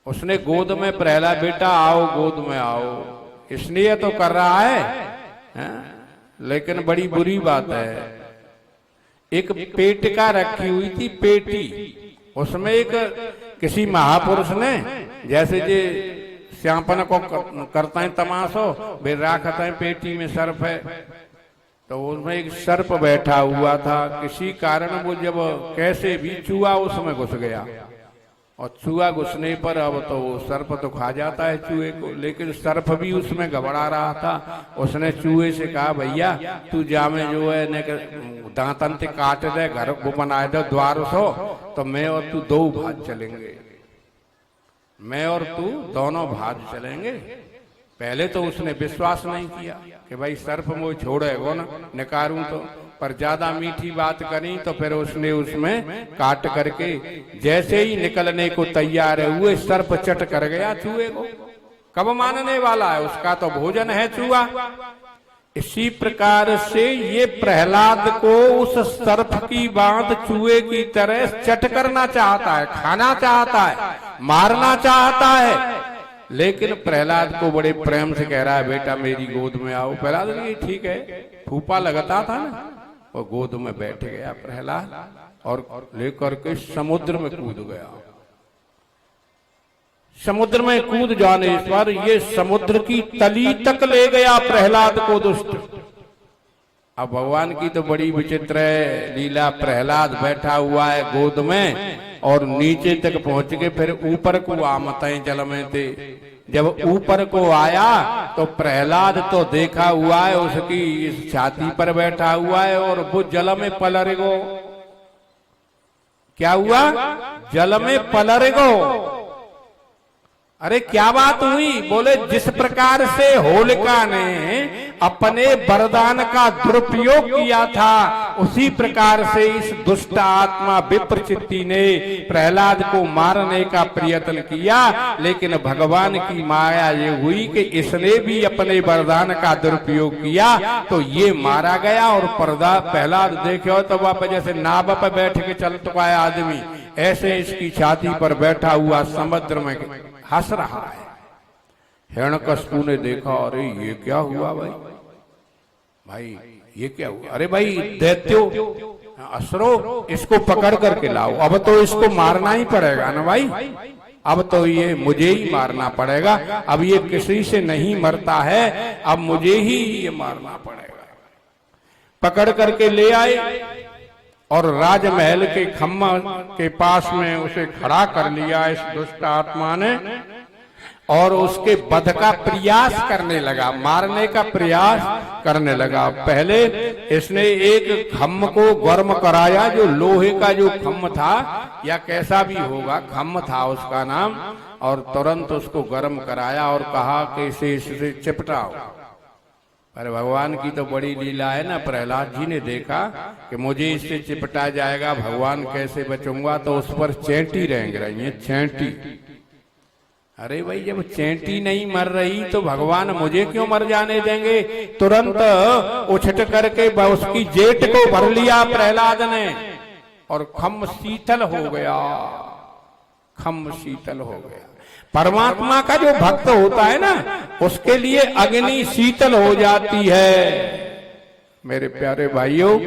उसने गोद में प्रहलाद बेटा आओ गोद में आओ इसलिए तो कर रहा है? लेकिन बड़ी बुरी बात है। एक पेटिका रखी हुई थी पेटी, उसमें एक किसी महापुरुष ने जैसे जे श्यापन को करता है तमाशो वे राखता है पेटी में सर्प है, तो उसमें एक सर्प बैठा हुआ था। किसी कारण वो जब कैसे भी चूहा उसमें घुस गया और चूहा घुसने पर अब तो वो सर्प तो खा जाता है चूहे को, लेकिन सर्प भी उसमें घबरा रहा था। उसने चूहे से कहा भैया तू जामे जो है दांतन ते काट दे, घर को बनाए दो द्वार सो, तो मैं और तू दो भाग चलेंगे, मैं और तू दोनों भाग चलेंगे। पहले तो उसने विश्वास नहीं किया कि भाई सर्प मुझे छोड़ेगा ना, निकारूं तो, पर ज्यादा मीठी बात करी तो फिर उसने उसमें काट करके जैसे ही निकलने को तैयार हुए सर्प चट कर गया चूहे को। कब मानने वाला है, उसका तो भोजन है चूहा। इसी प्रकार से ये प्रहलाद को उस सर्प की बात चूहे की तरह चट करना चाहता है, खाना चाहता है, मारना चाहता है। लेकिन प्रहलाद को बड़े प्रेम से कह रहा है बेटा मेरी गोद में आओ। प्रहलाद ने ठीक है, फूफा लगता था ना, वो गोद में बैठ गया प्रहलाद और लेकर के समुद्र में कूद गया। समुद्र में कूद जाने पर ये समुद्र की तली तक ले गया प्रहलाद को दुष्ट। अब भगवान की तो बड़ी विचित्र है लीला। प्रहलाद बैठा हुआ है गोद में और नीचे तक पहुंच के फिर ऊपर को आमते जल में थे। जब ऊपर को आया तो प्रहलाद तो देखा हुआ है उसकी इस छाती पर बैठा हुआ है और वो जल में पलर गो। क्या हुआ? जल में पलर गो। अरे क्या बात हुई? बोले जिस प्रकार से होलिका ने अपने वरदान का दुरुपयोग किया था उसी प्रकार से इस दुष्ट आत्मा विप्रचित्ति ने प्रहलाद को मारने का प्रयत्न किया। लेकिन भगवान की माया ये हुई कि इसने भी अपने वरदान का दुरुपयोग किया तो ये मारा गया। और प्रहलाद देखे तो वह जैसे नाव पर बैठ के चल चुका है आदमी, ऐसे इसकी छाती पर बैठा हुआ समुद्र में हंस रहा है। हिरण्यकशिपु ने देखा अरे ये क्या हुआ भाई, भाई ये क्या हुआ? अरे भाई दैत्यो असुरो इसको पकड़ करके लाओ, अब तो इसको मारना ही पड़ेगा ना भाई, अब तो ये मुझे ही मारना पड़ेगा। अब ये किसी से नहीं मरता है, अब मुझे ही ये मारना पड़ेगा। पकड़ करके ले आए और राजमहल के खम्मा के पास में उसे खड़ा कर लिया इस दुष्ट आत्मा ने और उसके वध का प्रयास करने लगा, मारने का प्रयास करने लगा। पहले इसने एक खम्म को गर्म कराया, जो लोहे का जो खम्म था या कैसा भी होगा खम्म था उसका नाम, और तुरंत उसको गर्म कराया और कहा कि इसे चिपटाओ। अरे भगवान की तो बड़ी लीला है ना। प्रहलाद जी ने देखा कि मुझे इससे चिपटा जाएगा, भगवान कैसे बचूंगा, तो उस पर चेंटी रेंग रही है, चेंटी। अरे भाई जब चेंटी नहीं मर रही तो भगवान मुझे क्यों मर जाने देंगे? तुरंत उछट करके उसकी जेट को भर लिया प्रहलाद ने और खम्म शीतल हो गया, खम्म शीतल हो गया। परमात्मा का जो भक्त होता है ना उसके लिए अग्नि शीतल हो जाती है। मेरे प्यारे भाइयों,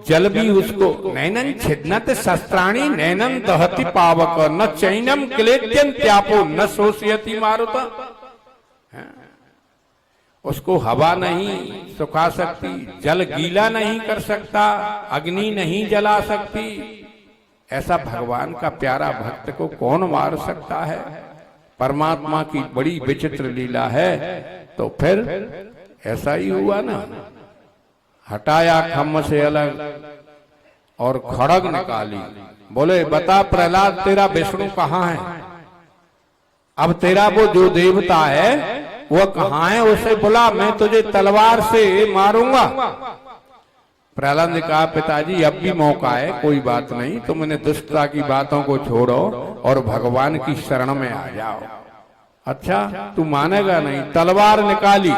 जल भी उसको नैनन छिदनत शस्त्राणी नैनन दहति पावक न चैनम क्लेद्यन त्यापो न शोषयति मारुता। उसको हवा नहीं सुखा सकती, जल गीला नहीं कर सकता, अग्नि नहीं जला सकती। ऐसा भगवान का प्यारा भक्त को कौन मार सकता है? परमात्मा की बड़ी विचित्र लीला है। तो फिर ऐसा ही हुआ ना, हटाया खम्म से अलग और खड़ग निकाली। बोले बता प्रहलाद तेरा विष्णु कहाँ है? अब तेरा वो जो देवता है वो कहाँ है? उसे बुला, मैं तुझे तलवार से मारूंगा। प्रहलाद ने कहा पिताजी अब भी मौका है, कोई बात नहीं, तो मैंने दुष्टता की बातों को छोड़ो और भगवान की शरण में आ जाओ। अच्छा तू मानेगा नहीं। तलवार निकाली,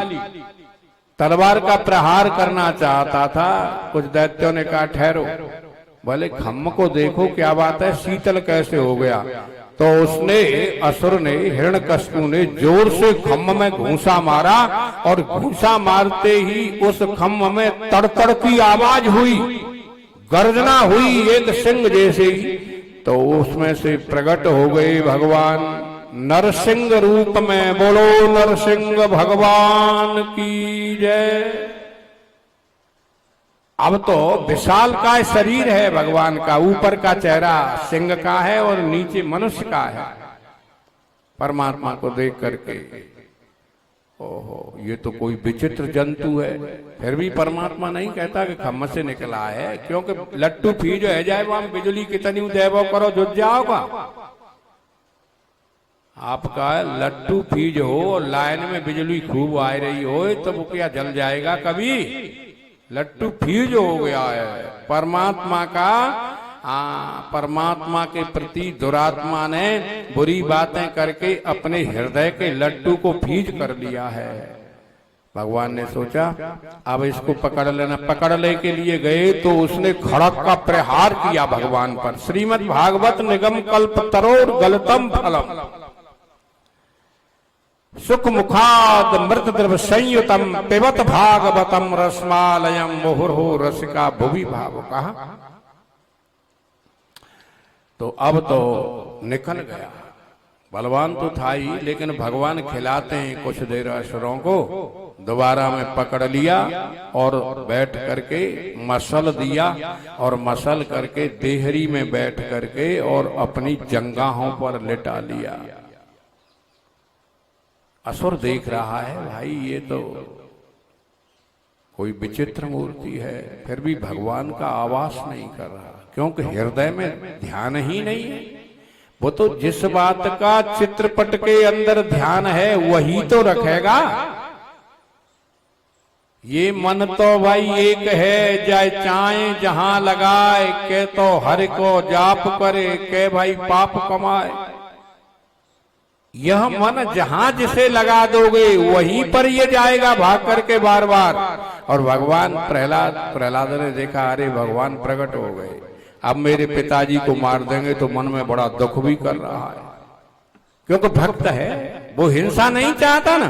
तलवार का प्रहार करना चाहता था। कुछ दैत्यों ने कहा ठहरो, बोले खम्म को देखो क्या बात है, शीतल कैसे हो गया? तो उसने असुर ने हिरण्यकशिपु ने जोर से खम्भ में घूंसा मारा और घूंसा मारते ही उस खम्भ में तड़तड़ की आवाज हुई, गर्जना हुई एक सिंह जैसे ही। तो उसमें से प्रकट हो गए भगवान नरसिंह रूप में। बोलो नरसिंह भगवान की जय। अब तो विशाल का शरीर है भगवान का, ऊपर का चेहरा सिंह का है और नीचे मनुष्य का है। परमात्मा को देख करके ओहो ये तो कोई विचित्र जंतु है। फिर भी परमात्मा नहीं कहता कि खम्भ से निकला है, क्योंकि लट्टू फी जो है जाए वहां बिजली कितनी देवो करो जुट जाओगा। आपका लट्टू फीज हो और लाइन में बिजली खूब आ रही हो तो वो क्या जल जाएगा कभी? लट्टू फीज हो गया है परमात्मा का। परमात्मा के प्रति दुरात्मा ने बुरी बातें करके अपने हृदय के लट्टू को फीज कर लिया है। भगवान ने सोचा अब इसको पकड़ लेना। पकड़ने के लिए गए तो उसने खड़क का प्रहार किया भगवान पर। श्रीमद् भागवत निगम कल्प तरोर गलतम फलम सुख मुखाद मृत द्रव संयुतम पिबत भागवतम रसमालयम मुहुर्हो रसिका भुवि भाव। कहा तो अब तो निकल गया। बलवान तो था ही, लेकिन भगवान खिलाते हैं कुछ देर असुरों को। दोबारा में पकड़ लिया और बैठ करके मसल दिया और मसल करके देहरी में बैठ करके और अपनी जंगाहों पर लिटा लिया। असुर देख रहा है भाई ये तो कोई विचित्र मूर्ति है, फिर भी भगवान का आवास नहीं कर रहा, क्योंकि हृदय में ध्यान ही नहीं है। वो तो जिस बात का चित्रपट के अंदर ध्यान है वही तो रखेगा। ये मन तो भाई एक है, जाए चाहे जहां लगाए, के तो हरि को जाप करे, के भाई पाप कमाए। यह मन जहां जिसे लगा दोगे वहीं पर ये जाएगा भाग करके बार बार। और भगवान प्रहलाद ने देखा अरे भगवान प्रकट हो गए, अब मेरे पिताजी को मार देंगे तो मन में बड़ा दुख भी कर रहा है, क्योंकि भक्त है वो हिंसा नहीं चाहता ना।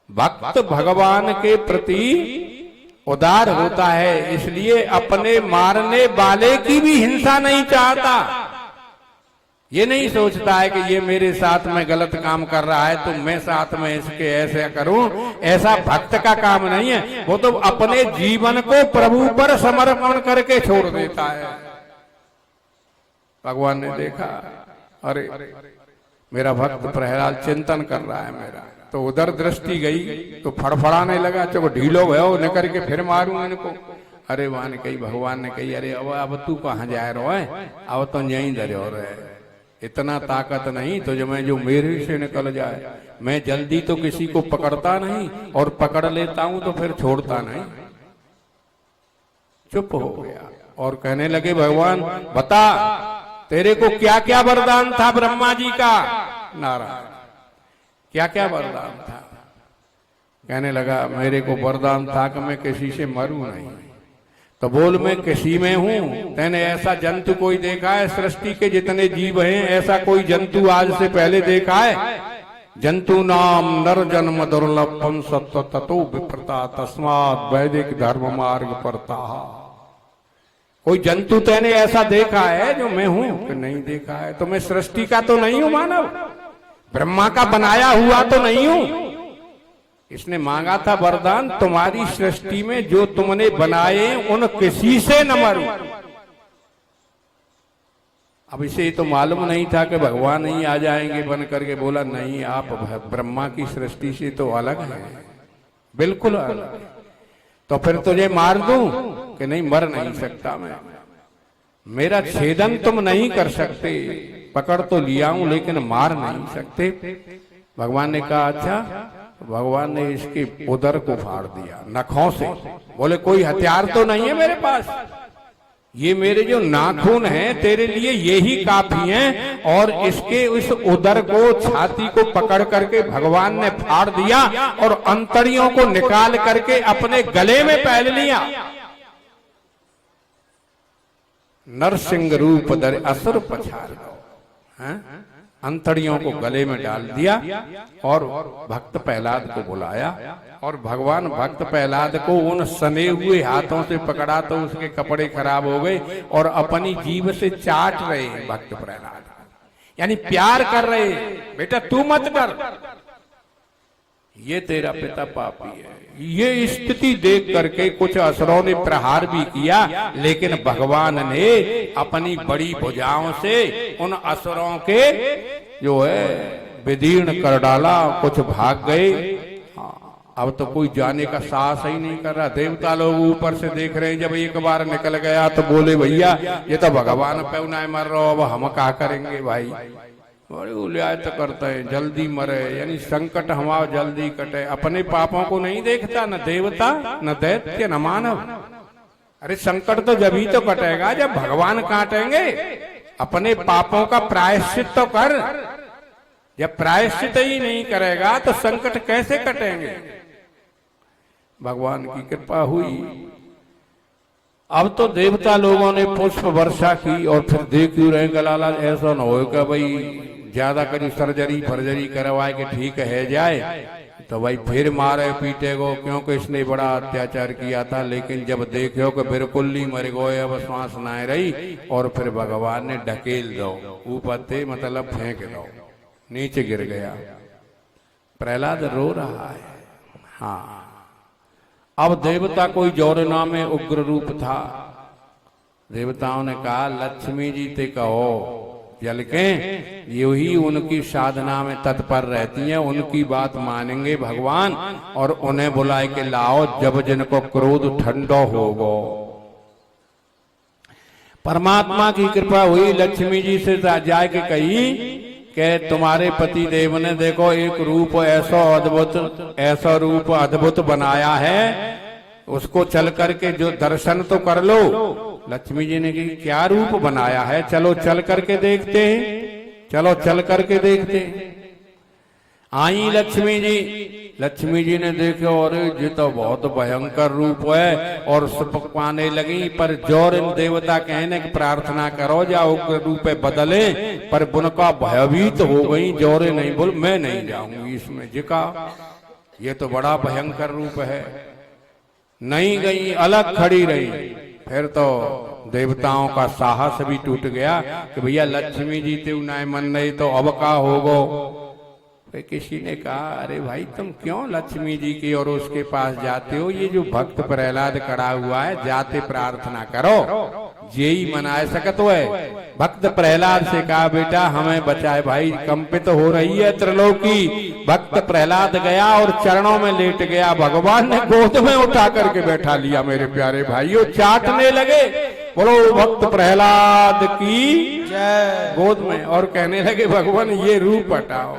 भक्त भगवान के प्रति उदार होता है, इसलिए अपने मारने वाले की भी हिंसा नहीं चाहता। ये नहीं सोचता है कि ये मेरे साथ में गलत काम कर रहा है तो मैं साथ में इसके ऐसे करूं, ऐसा भक्त का काम नहीं है। वो तो अपने जीवन को प्रभु पर समर्पण करके छोड़ देता है। भगवान ने देखा अरे मेरा भक्त प्रहलाद चिंतन कर रहा है मेरा, तो उधर दृष्टि गई तो फड़फड़ाने लगा, चलो ढीलो भयो न करके फिर मारूं इनको। अरे वहां ने कही, भगवान ने कही अरे अब तू कहाँ जा रहा है, अब तो यहीं धरे हो रहे, इतना ताकत नहीं तो जो मेरे से निकल जाए। मैं जल्दी तो किसी को पकड़ता नहीं और पकड़ लेता हूं तो फिर छोड़ता नहीं। चुप हो गया और कहने लगे भगवान बता तेरे को क्या क्या वरदान था ब्रह्मा जी का। नारायण क्या क्या वरदान था? कहने लगा मेरे को वरदान था कि मैं किसी से मरूं नहीं। तो बोल मैं किसी में हूं? तैने ऐसा जंतु कोई देखा है? सृष्टि के जितने जीव हैं ऐसा कोई जंतु आज से पहले देखा है? जंतु नाम नर जन्म दुर्लभम सत्व ततो विप्रता तस्मात् वैदिक धर्म मार्ग परता। कोई जंतु तैने ऐसा देखा है जो मैं हूं? कि नहीं देखा है। तो मैं सृष्टि का तो नहीं हूं मानव, ब्रह्मा का बनाया हुआ तो नहीं हूं। इसने मांगा था वरदान तुम्हारी सृष्टि में जो तुमने बनाए उन किसी से न मरूं। अब इसे तो मालूम नहीं था कि भगवान ही आ जाएंगे बन करके। बोला नहीं आप ब्रह्मा की सृष्टि से तो अलग है, बिल्कुल अलग। तो फिर तुझे मार दूं? कि नहीं मर नहीं सकता मैं, मेरा छेदन तुम नहीं कर सकते। पकड़ तो लिया हूं लेकिन मार नहीं सकते। भगवान ने कहा अच्छा। भगवान ने इसके उदर को फाड़ दिया नखों से। बोले कोई हथियार तो नहीं है मेरे पास, ये मेरे जो नाखून हैं तेरे लिए यही काफी हैं। और इसके इस उदर को छाती को पकड़ करके भगवान ने फाड़ दिया और अंतड़ियों को निकाल करके अपने गले में पहन लिया। नरसिंह रूप धर असुर पछाड़। अंतड़ियों को गले में डाल दिया और भक्त प्रहलाद को बुलाया और भगवान भक्त प्रहलाद को उन सने हुए हाथों से पकड़ा तो उसके कपड़े खराब हो गए और अपनी जीभ से चाट रहे हैं भक्त प्रहलाद, यानी प्यार कर रहे, बेटा तू मत कर, ये तेरा पिता पापी है। ये स्थिति देख करके कुछ असुरों ने प्रहार भी किया, लेकिन भगवान ने अपनी बड़ी भुजाओं से उन असुरों के जो है विदीर्ण कर डाला, कुछ भाग गए। अब तो कोई जाने का साहस ही नहीं कर रहा। देवता लोग ऊपर से देख रहे हैं, जब एक बार निकल गया तो बोले भैया ये तो भगवान पे उन्हें मर रहा हो, अब हम क्या करेंगे भाई, बड़ी उलियात करते हैं, जल्दी मरे, यानी संकट हमारा जल्दी कटे। अपने पापों को नहीं देखता न देवता न दैत्य न मानव। अरे संकट तो जब ही तो कटेगा जब भगवान काटेंगे। अपने पापों का प्रायश्चित तो कर, जब प्रायश्चित ही नहीं करेगा तो संकट कैसे कटेंगे। भगवान की कृपा हुई। अब तो देवता लोगों ने पुष्प वर्षा की और फिर देख क्यों रहे गलाला, ऐसा न हो कि भाई ज्यादा करी सर्जरी फर्जरी करवाए के ठीक है जाए तो भाई फिर मारे पीटे को, क्योंकि इसने बड़ा अत्याचार किया था। लेकिन जब देखो कि बिल्कुल ही मर गए, अब श्वास ना रही, और फिर भगवान ने ढकेल दो ऊपर थे, मतलब फेंक दो, नीचे गिर गया। प्रहलाद रो रहा है। हाँ, अब देवता कोई जौरना में उग्र रूप था। देवताओं ने कहा लक्ष्मी जी ते कहो जल के, यू ही उनकी साधना में तत्पर रहती हैं, उनकी बात मानेंगे भगवान, और उन्हें बुलाए के लाओ जब जिनको क्रोध ठंडो होगो। परमात्मा की कृपा हुई, लक्ष्मी जी से जाए के कही कि तुम्हारे पति देव ने देखो एक रूप ऐसा रूप अद्भुत बनाया है, उसको चल करके जो दर्शन तो कर लो। लक्ष्मी जी ने कहा क्या रूप बनाया है, चलो चल करके देखते हैं, चलो चल करके देखते हैं। आई लक्ष्मी जी ने देखो, अरे ये तो बहुत भयंकर रूप है, और सुपक पाने लगी। पर जोर इन देवता कहने की प्रार्थना करो जा उग्र रूप बदले, पर बुनका भयभीत हो गई, जोरे नहीं बोल मैं नहीं जाऊंगी इसमें, जिका ये तो बड़ा भयंकर रूप है। नहीं गई, अलग खड़ी रही। फिर तो देवताओं का साहस भी टूट गया कि भैया लक्ष्मी जी ते उन्हें मन नहीं तो अब का होगो। फिर किसी ने कहा अरे भाई तुम क्यों लक्ष्मी जी की और उसके पास जाते हो, ये जो भक्त प्रहलाद खड़ा हुआ है जाते प्रार्थना करो, यही मनाए सकत है। भक्त प्रहलाद से कहा बेटा हमें बचाए, भाई कंपित हो रही है त्रिलोकी। भक्त प्रहलाद गया और चरणों में लेट गया, भगवान ने गोद में उठा करके बैठा लिया। मेरे प्यारे भाइयों चाटने लगे, बोलो भक्त प्रहलाद की जय, गोद में, और कहने लगे भगवान ये रूप हटाओ,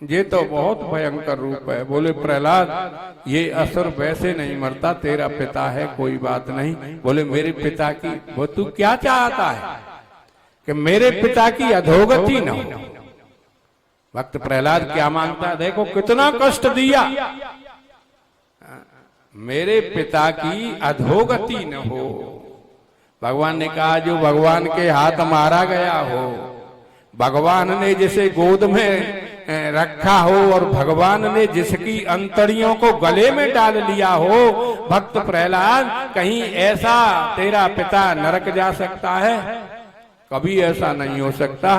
ये तो बहुत भयंकर रूप है। बोले प्रहलाद ये असुर वैसे नहीं मरता, तेरा पिता है कोई बात नहीं। बोले मेरे पिता की, वो तू क्या चाहता है कि मेरे पिता की अधोगति न हो। भक्त प्रहलाद क्या मांगता है, देखो कितना कष्ट दिया, मेरे पिता की अधोगति न हो। भगवान ने कहा जो भगवान के हाथ मारा गया हो, भगवान ने जिसे गोद में रखा हो और भगवान ने जिसकी अंतड़ियों को गले में डाल लिया हो, भक्त प्रहलाद कहीं ऐसा तेरा पिता नरक जा सकता है? कभी ऐसा नहीं हो सकता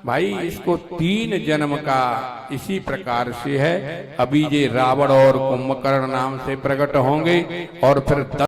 भाई। इसको 3 जन्म का इसी प्रकार से है। अभी ये रावण और कुंभकर्ण नाम से प्रकट होंगे और फिर